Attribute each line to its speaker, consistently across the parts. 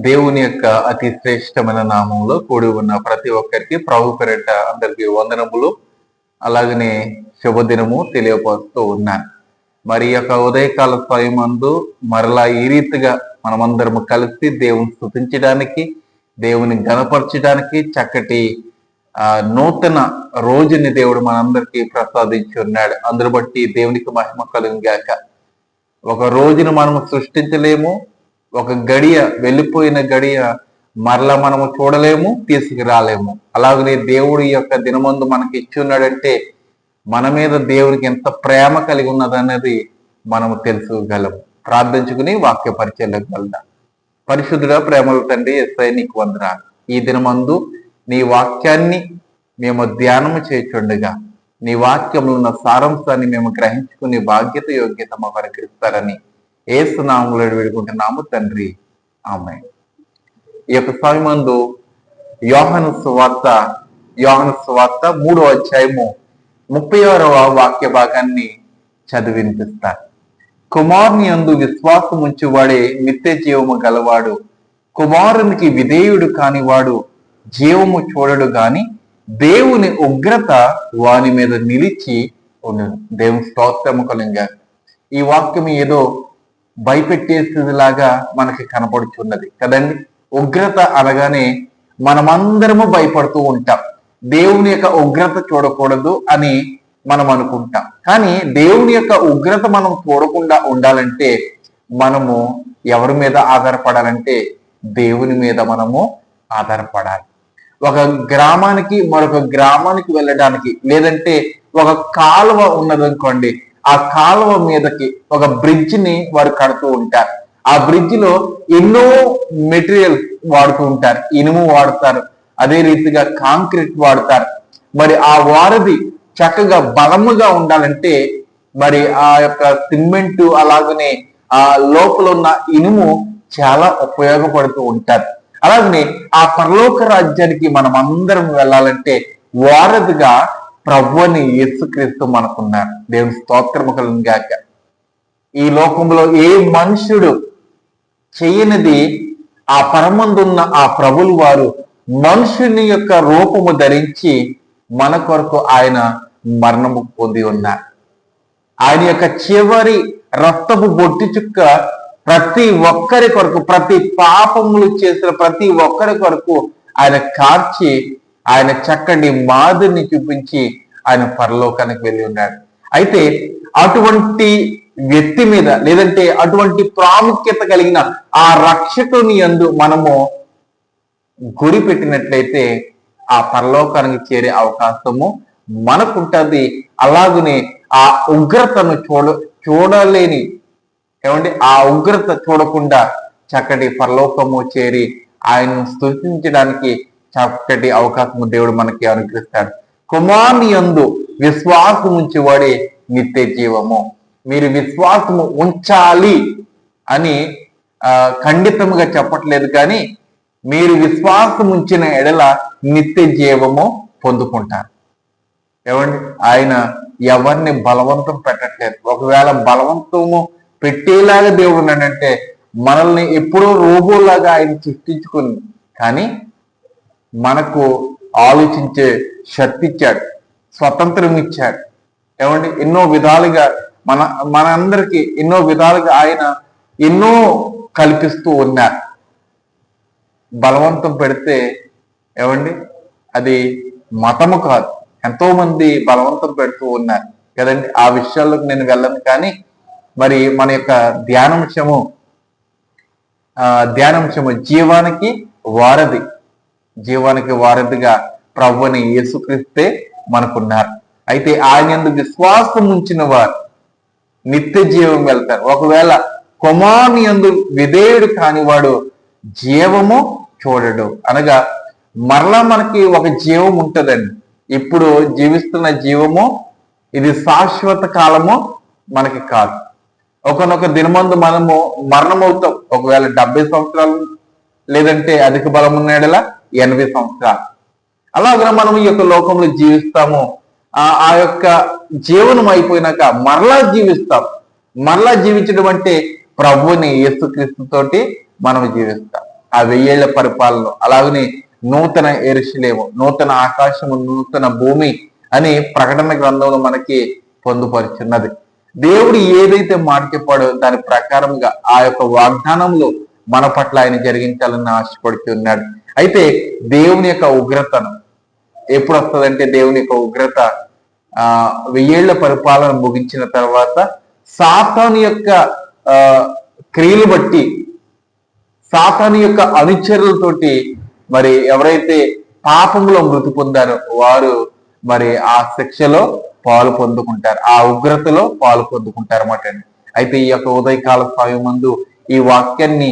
Speaker 1: దేవుని యొక్క అతి శ్రేష్టమైన నామంలో కూడి ఉన్న ప్రతి ఒక్కరికి ప్రభు పేరిట అందరికీ వందనములు, అలాగనే శుభదినము తెలియపరుస్తూ ఉన్నాను. మరి యొక్క ఉదయకాల సమయమందు మరలా ఈ రీతిగా మనమందరము కలిసి దేవుని స్తుతించడానికి, దేవుని గణపరచడానికి చక్కటి నూతన రోజుని దేవుడు మనందరికీ ప్రసాదించి ఉన్నాడు. అందరు బట్టి దేవునికి మహిమ కలుగును గాక. ఒక రోజును మనము సృష్టించలేము, ఒక గడియ వెళ్ళిపోయిన గడియ మరలా మనము చూడలేము, తీసుకురాలేము. అలాగనే దేవుడి యొక్క దినమందు మనకి ఇచ్చి ఉన్నాడంటే మన మీద దేవుడికి ఎంత ప్రేమ కలిగి ఉన్నదన్నది మనము తెలుసుకోగలము. ప్రార్థించుకుని వాక్య పరిచయంలోకి వెళ్దాం. పరిశుద్ధుడా, ప్రేమల తండ్రి యేసయ్య నీకు వందనాలు. ఈ దినమందు నీ వాక్యాన్ని మేము ధ్యానము చేయుచుండగా నీ వాక్యంలో ఉన్న సారాంశాన్ని మేము గ్రహించుకునే బాధ్యత, యోగ్యత మాకు అనుగ్రహిస్తారని యేసు నామములో వేడుకుంటున్నాము తండ్రి, ఆమేన్. ఈ యొక్క సమయమందు యోహాను సువార్త 3వ అధ్యాయము 36వ వాక్య భాగాన్ని చదివి వినిపిస్తారు. కుమారుని యందు విశ్వాసం ఉంచువాడే నిత్య జీవము గలవాడు, కుమారునికి విధేయుడు కానివాడు జీవము చూడడు గాని దేవుని ఉగ్రత వాని మీద నిలిచి ఉండను. దేవుని స్తోత్రము కలుగుగా. ఈ వాక్యం ఏదో భయపెట్టేసేదిలాగా మనకి కనపడుచున్నది కదండి. ఉగ్రత అనగానే మనమందరము భయపడుతూ ఉంటాం. దేవుని యొక్క ఉగ్రత చూడకూడదు అని మనం అనుకుంటాం. కానీ దేవుని యొక్క ఉగ్రత మనం చూడకుండా ఉండాలంటే మనము ఎవరి మీద ఆధారపడాలంటే దేవుని మీద మనము ఆధారపడాలి. ఒక గ్రామానికి మరొక గ్రామానికి వెళ్ళడానికి, లేదంటే ఒక కాలువ ఉన్నదనుకోండి, ఆ కాలువ మీదకి ఒక బ్రిడ్జ్ ని వారు కడుతూ ఉంటారు. ఆ బ్రిడ్జ్ లో ఎన్నో మెటీరియల్ వాడుతూ ఉంటారు. ఇనుము వాడతారు, అదే రీతిగా కాంక్రీట్ వాడతారు. మరి ఆ వారధి చక్కగా బలముగా ఉండాలంటే మరి ఆ యొక్క సిమెంటు అలాగనే ఆ లోపల ఉన్న ఇనుము చాలా ఉపయోగపడుతూ ఉంటారు. అలాగనే ఆ పరలోక రాజ్యానికి మనం అందరం వెళ్ళాలంటే వారధిగా ప్రభువుని యేసుక్రీస్తు మనకున్నారు. దేవుని స్తోత్రము కలుగును గాక. ఈ లోకంలో ఏ మనుషుడు చేయనిది ఆ పరమందున్న ఆ ప్రభులు వారు మనుషుని యొక్క రూపము ధరించి మన కొరకు ఆయన మరణము పొంది ఉన్నారు. ఆయన యొక్క చివరి రక్తపు బొట్టి చుక్క ప్రతి ఒక్కరి కొరకు, ప్రతి పాపములు చేసిన ప్రతి ఒక్కరి కొరకు ఆయన కార్చి ఆయన చక్కటి మాదిరిని చూపించి ఆయన పరలోకానికి వెళ్ళి ఉన్నాడు. అయితే అటువంటి వ్యక్తి మీద, లేదంటే అటువంటి ప్రాముఖ్యత కలిగిన ఆ రక్షకుని యందు మనము గురి పెట్టినట్లయితే ఆ పరలోకానికి చేరే అవకాశము మనకుంటుంది. అలాగనే ఆ ఉగ్రతను చూడలేని ఏమండి, ఆ ఉగ్రత చూడకుండా చక్కటి పరలోకము చేరి ఆయనను స్తుతించడానికి చక్కటి అవకాశము దేవుడు మనకి అనుగ్రహిస్తాడు. కుమారుని యందు విశ్వాసం ఉంచేవాడే నిత్య జీవము. మీరు విశ్వాసము ఉంచాలి అని ఖండితముగా చెప్పట్లేదు, కానీ మీరు విశ్వాసం ఉంచిన ఎడల నిత్య జీవము పొందుకుంటారు. ఏమండి, ఆయన ఎవరిని బలవంతం పెట్టట్లేదు. ఒకవేళ బలవంతము పెట్టేలాగా దేవుడు ఉన్నాడంటే మనల్ని ఎప్పుడో రోబోలాగా ఆయన సృష్టించుకుని, కానీ మనకు ఆలోచించే శక్తి ఇచ్చాడు, స్వతంత్రం ఇచ్చాడు. ఏమండి, ఎన్నో విధాలుగా మనందరికీ ఎన్నో విధాలుగా ఆయన ఎన్నో కల్పిస్తూ ఉన్నారు. బలవంతం పెడితే ఏమండి, అది మతము కాదు. ఎంతో మంది బలవంతం పెడుతూ ఉన్నారు కదండి. ఆ విషయాల్లోకి నేను వెళ్ళను, కానీ మరి మన యొక్క ధ్యానాంశము జీవానికి వారధిగా ప్రభువుని యేసుక్రీస్తే మనకున్నారు. అయితే ఆయన యందు విశ్వాసం ఉంచిన వారు నిత్య జీవం వెళ్తారు. ఒకవేళ కుమారుని యందు విధేయుడు కానివాడు జీవము చూడడు. అనగా మరలా మనకి ఒక జీవం ఉంటుందండి. ఇప్పుడు జీవిస్తున్న జీవము ఇది శాశ్వత కాలము మనకి కాదు. ఒకనొక దినమందు మనము మరణమవుతాం. ఒకవేళ 70 సంవత్సరాలు, లేదంటే అధిక బలం ఉన్న ఎడల 80 సంవత్సరాలు. అలాగే మనం ఈ యొక్క లోకంలో జీవిస్తాము. ఆ యొక్క జీవనం అయిపోయినాక మరలా జీవిస్తాం. మరలా జీవించడం అంటే ప్రభువుని యేసుక్రీస్తుతోటి మనం జీవిస్తాం. ఆ 1000 పరిపాలన, అలాగనే నూతన యెరూషలేము, నూతన ఆకాశము, నూతన భూమి అని ప్రకటన గ్రంథంలో మనకి పొందుపరుచున్నది. దేవుడు ఏదైతే మాట చెప్పాడో దాని ప్రకారంగా ఆ యొక్క వాగ్దానంలో మన పట్ల ఆయన జరిగించాలని ఆశపడుతున్నాడు. అయితే దేవుని యొక్క ఉగ్రతను ఎప్పుడు వస్తుందంటే, దేవుని యొక్క ఉగ్రత 1000 పరిపాలన ముగించిన తర్వాత సాతాను యొక్క క్రియలు బట్టి, సాతాను యొక్క అనుచరులతోటి మరి ఎవరైతే పాపంలో మృతి పొందారో వారు మరి ఆ శిక్షలో పాలు పొందుకుంటారు, ఆ ఉగ్రతలో పాలు పొందుకుంటారు అన్నమాట. అయితే ఈ యొక్క ఉదయకాల సమయం ముందు ఈ వాక్యాన్ని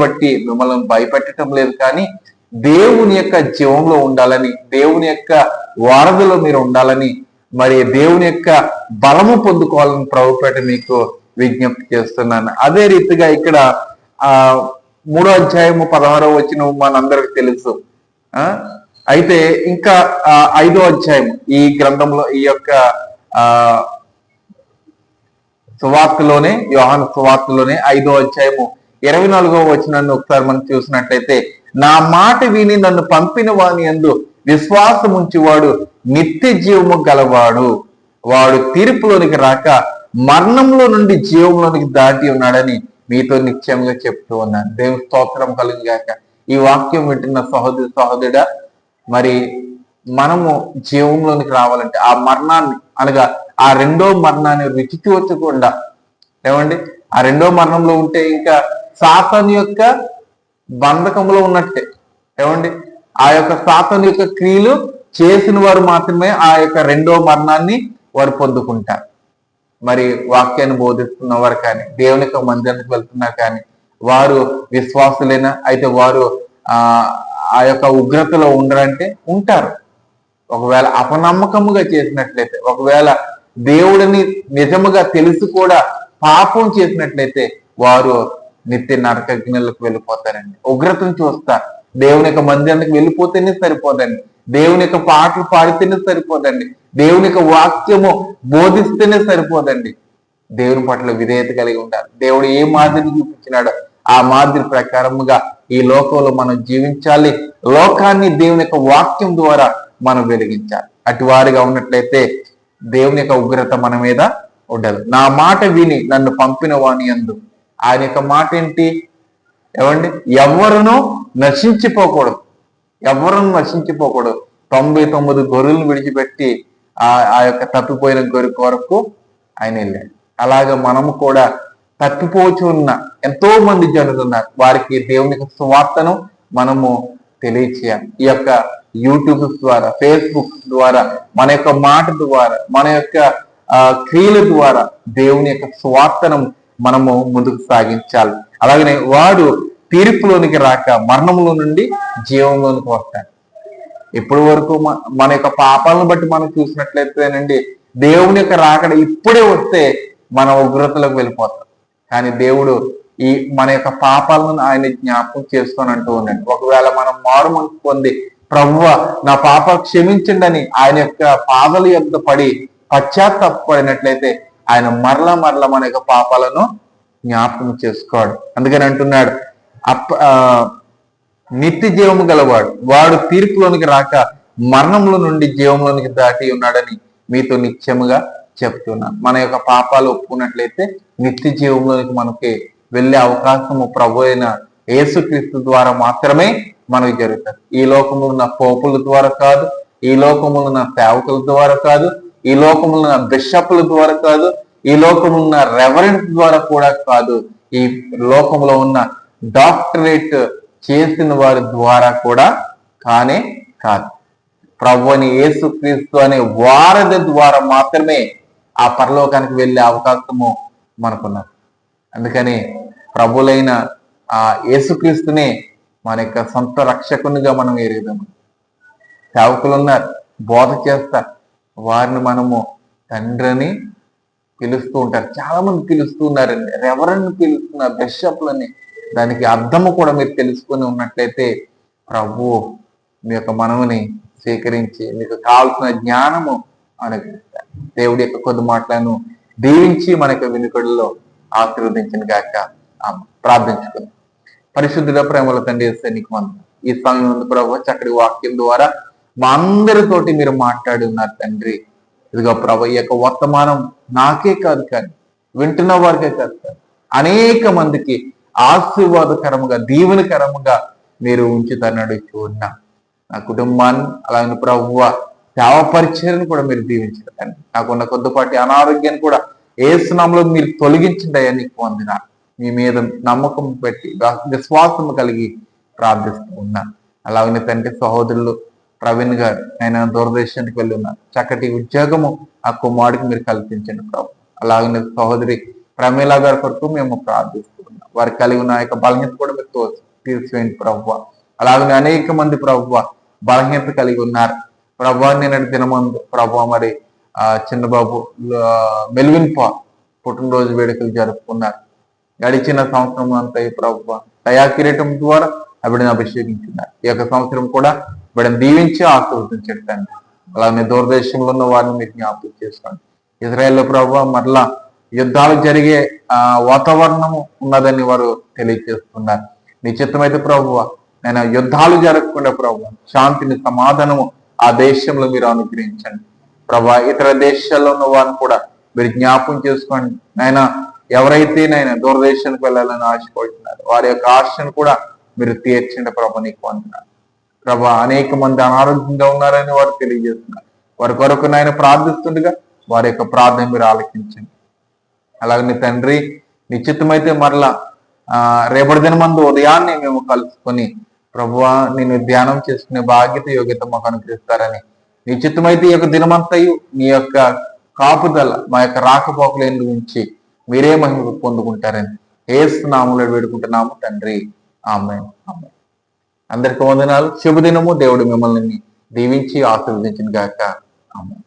Speaker 1: బట్టి మిమ్మల్ని భయపెట్టడం లేదు, కానీ దేవుని యొక్క జీవంలో ఉండాలని, దేవుని యొక్క వారధిలో మీరు ఉండాలని, మరి దేవుని యొక్క బలము పొందుకోవాలని ప్రభుపేట మీకు విజ్ఞప్తి చేస్తున్నాను. అదే రీతిగా ఇక్కడ 3వ అధ్యాయము 16వ వచనం మనందరికి తెలుసు. అయితే ఇంకా 5వ అధ్యాయం ఈ గ్రంథంలో, ఈ యొక్క సువార్తలోనే, యోహాను సువార్తలోనే 5వ అధ్యాయము 24వ వచనాన్ని ఒకసారి మనం చూసినట్లయితే, నా మాట విని నన్ను పంపిన వాని యందు విశ్వాసం ఉంచువాడు నిత్య జీవము గలవాడు, వాడు తీర్పులోనికి రాక మరణంలో నుండి జీవంలోనికి దాటి ఉన్నాడని మీతో నిశ్చయంగా చెప్తూ ఉన్నాను. దేవుని స్తోత్రం కలుగుగాక. ఈ వాక్యం వింటున్న సహోదరుడా, మరి మనము జీవంలోనికి రావాలంటే ఆ మరణాన్ని, అనగా ఆ రెండో మరణాన్ని రుచి చూచకుండా, ఏమండి, ఆ రెండో మరణంలో ఉంటే ఇంకా సాతాను యొక్క బంధకంలో ఉన్నట్టే. ఏమండి, ఆ యొక్క సాతాను యొక్క క్రియలు చేసిన వారు మాత్రమే ఆ యొక్క రెండో మరణాన్ని వారు పొందుకుంటారు. మరి వాక్యాన్ని బోధిస్తున్న వారు కానీ, దేవుని యొక్క మందిరానికి వెళ్తున్నారు కానీ వారు విశ్వాసులైనా, అయితే వారు ఆ యొక్క ఉగ్రతలో ఉండరంటే ఉంటారు. ఒకవేళ అపనమ్మకముగా చేసినట్లయితే, ఒకవేళ దేవుడిని నిజముగా తెలిసి కూడా పాపం చేసినట్లయితే వారు నిత్య నరకగ్నులకు వెళ్ళిపోతారండి. ఉగ్రతను చూస్తారు. దేవుని యొక్క మందిరానికి వెళ్ళిపోతేనే సరిపోదండి, దేవుని యొక్క పాటలు పాడితేనే సరిపోదండి, దేవుని యొక్క వాక్యము బోధిస్తేనే సరిపోదండి. దేవుని పట్ల విధేయత కలిగి ఉండాలి. దేవుడు ఏ మాదిరి చూపించినాడో ఆ మాదిరి ప్రకారముగా ఈ లోకంలో మనం జీవించాలి. లోకాన్ని దేవుని యొక్క వాక్యం ద్వారా మనం వెలిగించాలి. అటువారిగా ఉన్నట్లయితే దేవుని యొక్క ఉగ్రత మన మీద ఉండదు. నా మాట విని నన్ను పంపిన వాని యందు, ఆయన యొక్క మాట ఏంటి? ఏమండి, ఎవరునూ నశించిపోకూడదు, ఎవరును నశించిపోకూడదు. 99 గొర్రెలను విడిచిపెట్టి ఆ యొక్క తప్పిపోయిన గొర్రె కొరకు ఆయన వెళ్ళాడు. అలాగే మనము కూడా తప్పిపోచున్న ఎంతో మంది జనులు ఉన్నారు, వారికి దేవుని యొక్క సువార్తను మనము తెలియచేయాలి. ఈ యొక్క యూట్యూబ్ ద్వారా, ఫేస్బుక్ ద్వారా, మన యొక్క మాట ద్వారా, మన యొక్క క్రియల ద్వారా దేవుని యొక్క సువార్తను మనము ముందుకు సాగించాలి. అలాగనే వాడు తీర్పులోనికి రాక మరణంలో నుండి జీవంలోనికి వస్తాడు. ఇప్పటి వరకు మన యొక్క పాపాలను బట్టి మనం చూసినట్లయితేనండి, దేవుని యొక్క రాకడ ఇప్పుడే వస్తే మన ఉగ్రతలకు వెళ్ళిపోతాం. కానీ దేవుడు మన యొక్క పాపాలను ఆయన జ్ఞాపకం చేసుకొని అంటూ ఉన్నాడు. ఒకవేళ మనం మారు మనసు పొంది, ప్రభువా నా పాప క్షమించండి అని ఆయన యొక్క పాదల యొద్ద పడి పశ్చాత్తాపడినట్లయితే ఆయన మరల మన యొక్క పాపాలను జ్ఞాపకం చేసుకోడు. అందుకని అంటున్నాడు, నిత్య జీవము గలవాడు, వాడు తీర్పులోనికి రాక మరణంలో నుండి జీవంలోనికి దాటి ఉన్నాడని మీతో నిత్యముగా చెప్తున్నాను. మన యొక్క పాపాలు ఒప్పుకున్నట్లయితే నిత్య జీవంలోనికి మనకి వెళ్ళే అవకాశము ప్రభు అయిన యేసుక్రీస్తు ద్వారా మాత్రమే మనకు జరుగుతుంది. ఈ లోకములో ఉన్న పోపుల ద్వారా కాదు, ఈ లోకములో ఉన్న సేవకుల ద్వారా కాదు, ఈ లోకములో ఉన్న బిషప్ల ద్వారా కాదు, ఈ లోకములో ఉన్న రెవరెంట్ ద్వారా కూడా కాదు, ఈ లోకంలో ఉన్న డాక్టరేట్ చేసిన వారి ద్వారా కూడా కానే కాదు. ప్రభు అని యేసుక్రీస్తు అనే వారధి ద్వారా మాత్రమే ఆ పరలోకానికి వెళ్ళే అవకాశము మనకున్నది. అందుకని ప్రభులైన ఆ యేసుక్రీస్తునే మన యొక్క సొంత రక్షకునిగా మనం ఎరుగుదాము. సేవకులు ఉన్నారు, బోధ చేస్తారు, వారిని మనము తండ్రిని పిలుస్తూ ఉంటారు. చాలా మంది పిలుస్తూ ఉన్నారండి, రెవరెండ్ పిలుస్తున్నారు, బిషప్లని. దానికి అర్థము కూడా మీరు తెలుసుకొని ఉన్నట్లయితే ప్రభు మీ యొక్క మనవుని స్వీకరించి మీకు కావాల్సిన జ్ఞానము అనుగ్రహిస్తారు. దేవుడి యొక్క కొద్ది మాటలను దీవించి మన యొక్క వినుకడులో ఆశీర్వదించిన గాక ప్రార్థించుకుందాం. పరిశుద్ధుల ప్రేమల తండ్రి యేసయ్య నీకు వందనాలు. ఈ సమయం ప్రభు చక్కటి వాక్యం ద్వారా మా అందరితోటి మీరు మాట్లాడి ఉన్నారు తండ్రి. ఇదిగో ప్రభు, ఈ యొక్క వర్తమానం నాకే కాదు కానీ వింటున్న వారికే కాదు కానీ అనేక మందికి ఆశీర్వాదకరముగా దీవెనకరముగా మీరు ఉంచుతారని అడుగుతూ ఉన్నా. నా కుటుంబాన్ని అలాగే ప్రభువ సేవ పరిచయాన్ని కూడా మీరు దీవించండి. నాకున్న కొద్దిపాటి అనారోగ్యాన్ని కూడా ఏసునామములో మీరు తొలగించండి అయ్యా, నీకు వందనాలు. మీ మీద నమ్మకం పెట్టి విశ్వాసం కలిగి ప్రార్థిస్తూ ఉన్నా. అలాగనే తండ్రి సహోదరులు ప్రవీణ్ గారు ఆయన దూరదేశానికి వెళ్ళి ఉన్నారు. చక్కటి ఉద్యోగము ఆ కుమారుడికి మీరు కల్పించండి ప్రభు. అలాగనే సహోదరి ప్రమీల గారి కొరకు మేము ప్రార్థిస్తూ ఉన్నాం. వారికి కలిగి ఉన్న యొక్క బలహీనత కూడా మీరు తీర్చివేయండి ప్రభు. అలాగనే అనేక మంది ప్రభు బలహీనత కలిగి ఉన్నారు ప్రభు. నేను దినమందు ప్రభు మరి చిన్నబాబు మెల్విన్ పా పుట్టినరోజు వేడుకలు జరుపుకున్నారు. గడిచిన సంవత్సరం అంతా ఈ ప్రభు దయా కిరీటం ద్వారా బిడ్డను అభిషేకించున్నారు. ఈ యొక్క సంవత్సరం కూడా బిడ్డను దీవించి ఆశీర్వదించండి తండ్రి. అలాగే దూరదేశంలో ఉన్న వారిని మీరు జ్ఞాపకం చేసుకోండి. ఇజ్రాయెల్ ప్రభు మరలా యుద్ధాలు జరిగే వాతావరణము ఉన్నదని వారు తెలియజేస్తున్నారు. నిశ్చితమైతే ప్రభువ నేను యుద్ధాలు జరగకుండా ప్రభు శాంతిని సమాధానము ఆ దేశంలో మీరు అనుగ్రహించండి ప్రభా. ఇతర దేశాల్లో ఉన్న వారిని కూడా మీరు జ్ఞాపకం చేసుకోండి నాయన. ఎవరైతే నాయన దూరదేశానికి వెళ్ళాలని ఆశపడుతున్నారు వారి యొక్క ఆశను కూడా మీరు తీర్చండి ప్రభా, నీకు వందనాలు ప్రభా. అనేక మంది అనారోగ్యంగా ఉన్నారని వారు తెలియజేస్తున్నారు. వారి కొరకు నాయన ప్రార్థిస్తుండగా వారి యొక్క ప్రార్థన మీరు ఆలకించండి. అలాగే తండ్రి నిశ్చితమైతే మరలా రేపటి దినమందు ఉదయాన్నే మేము కలుసుకొని ప్రభువా నేను ధ్యానం చేసుకునే బాధ్యత యోగ్యత మాకు అనుగ్రహిస్తారని నిశ్చితమైతే ఈ యొక్క దినమంతయు మీ యొక్క కాపుదల మా యొక్క రాకపోకలేని గురించి మీరే మహిమ పొందుకుంటారని యేసు నామములో వేడుకుంటున్నాము తండ్రి. ఆమేన్. ఆమేన్. అందరికీ వందనాలు. శుభదినము. దేవుడు మిమ్మల్ని దీవించి ఆశీర్వదించిన గాక. ఆమేన్.